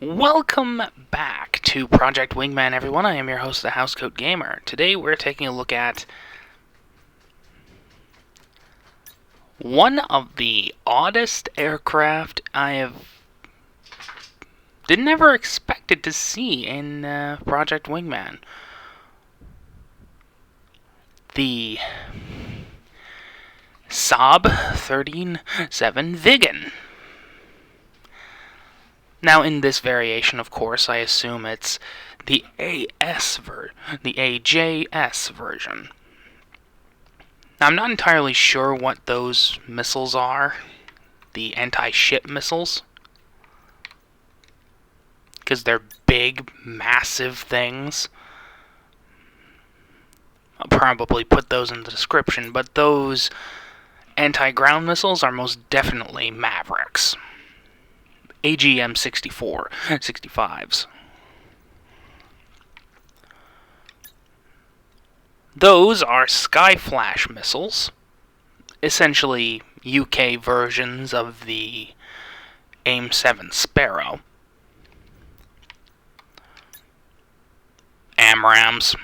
Welcome back to Project Wingman, everyone. I am your host, the Housecoat Gamer. Today we're taking a look at one of the oddest aircraft I never expected to see in Project Wingman. The AJS-37 Viggen. Now, in this variation, of course, I assume it's the AJS version. Now, I'm not entirely sure what those missiles are, the anti-ship missiles, because they're big, massive things. I'll probably put those in the description, but those anti-ground missiles are most definitely Mavericks. AGM-64, 65s. Those are Skyflash missiles, essentially UK versions of the AIM-7 Sparrow. AMRAAMs.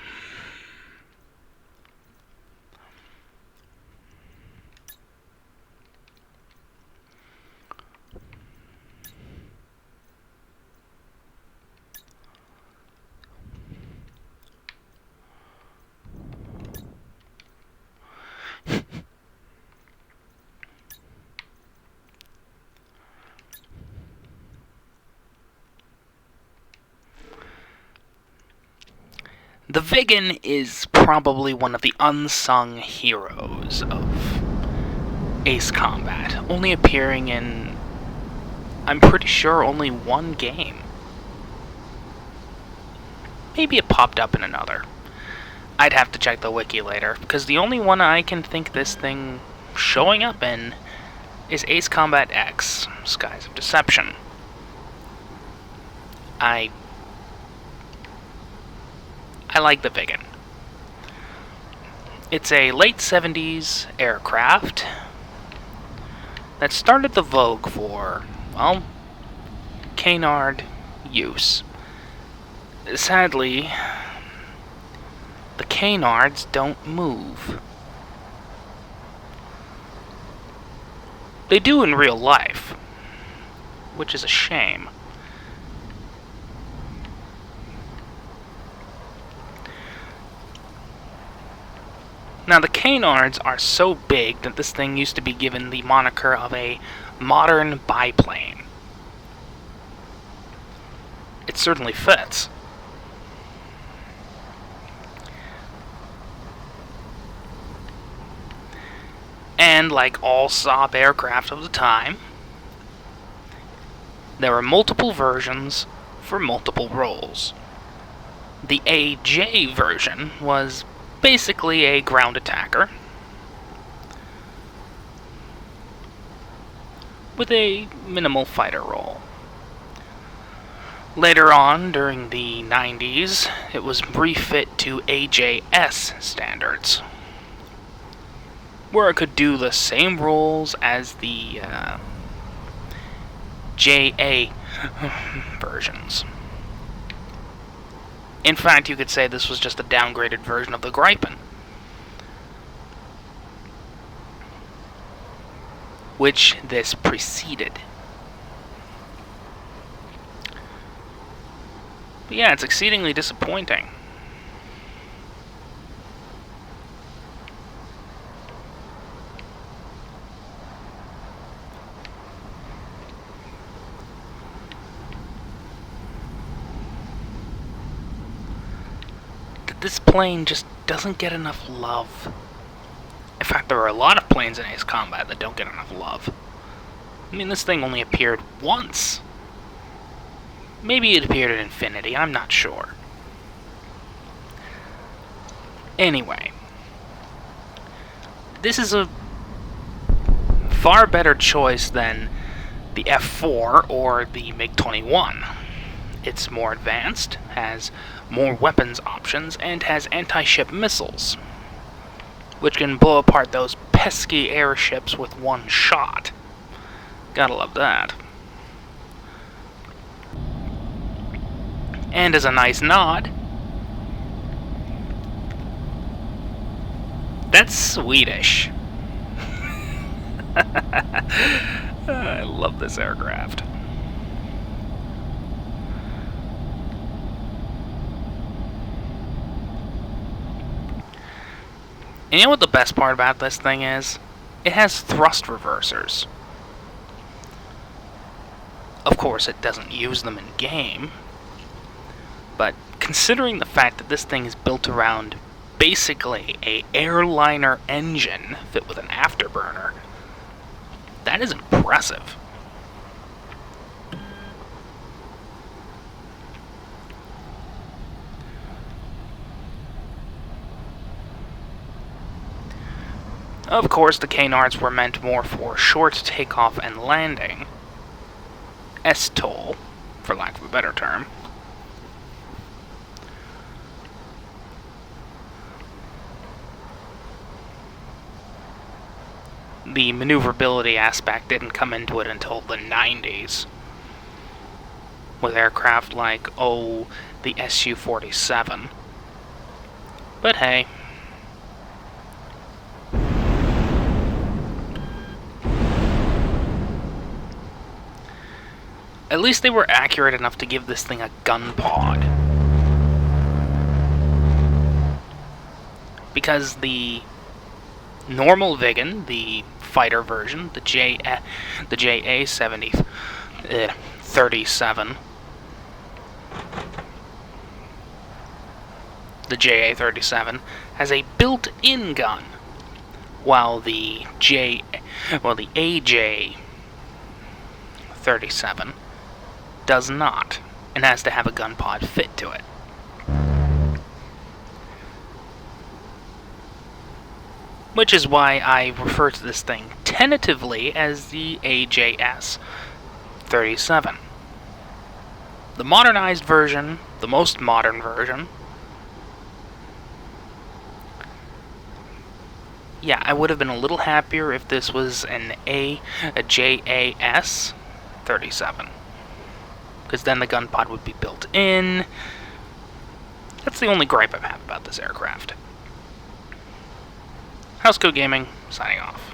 The Viggen is probably one of the unsung heroes of Ace Combat, only appearing in, I'm pretty sure, only one game. Maybe it popped up in another. I'd have to check the wiki later, because the only one I can think this thing showing up in is Ace Combat X, Skies of Deception. I like the Viggen. It's a late 70s aircraft that started the vogue for, well, canard use. Sadly, the canards don't move. They do in real life, which is a shame. Now, the canards are so big that this thing used to be given the moniker of a modern biplane. It certainly fits. And like all Saab aircraft of the time, there were multiple versions for multiple roles. The AJ version was basically a ground attacker with a minimal fighter role. Later on, during the 90s, it was refit to AJS standards, where it could do the same roles as the JA versions. In fact, you could say this was just a downgraded version of the Gripen, which this preceded. But yeah, it's exceedingly disappointing. This plane just doesn't get enough love. In fact, there are a lot of planes in Ace Combat that don't get enough love. I mean, this thing only appeared once. Maybe it appeared at Infinity, I'm not sure. Anyway, this is a far better choice than the F4 or the MiG-21. It's more advanced, has more weapons options, and has anti-ship missiles, which can blow apart those pesky airships with one shot. Gotta love that. And as a nice nod, that's Swedish. I love this aircraft. And you know what the best part about this thing is? It has thrust reversers. Of course, it doesn't use them in game, but considering the fact that this thing is built around basically a airliner engine fit with an afterburner, that is impressive. Of course, the canards were meant more for short takeoff and landing. STOL, for lack of a better term. The maneuverability aspect didn't come into it until the 90s. With aircraft like, the Su-47. But hey. At least they were accurate enough to give this thing a gun pod. Because the normal Viggen, the fighter version, the JA-37, the JA-37 has a built-in gun, while the AJ-37 does not, and has to have a gun pod fit to it. Which is why I refer to this thing tentatively as the AJS-37. The modernized version, the most modern version. Yeah, I would have been a little happier if this was a JAS-37. Because then the gun pod would be built in. That's the only gripe I have about this aircraft. Housecoat Gaming, signing off.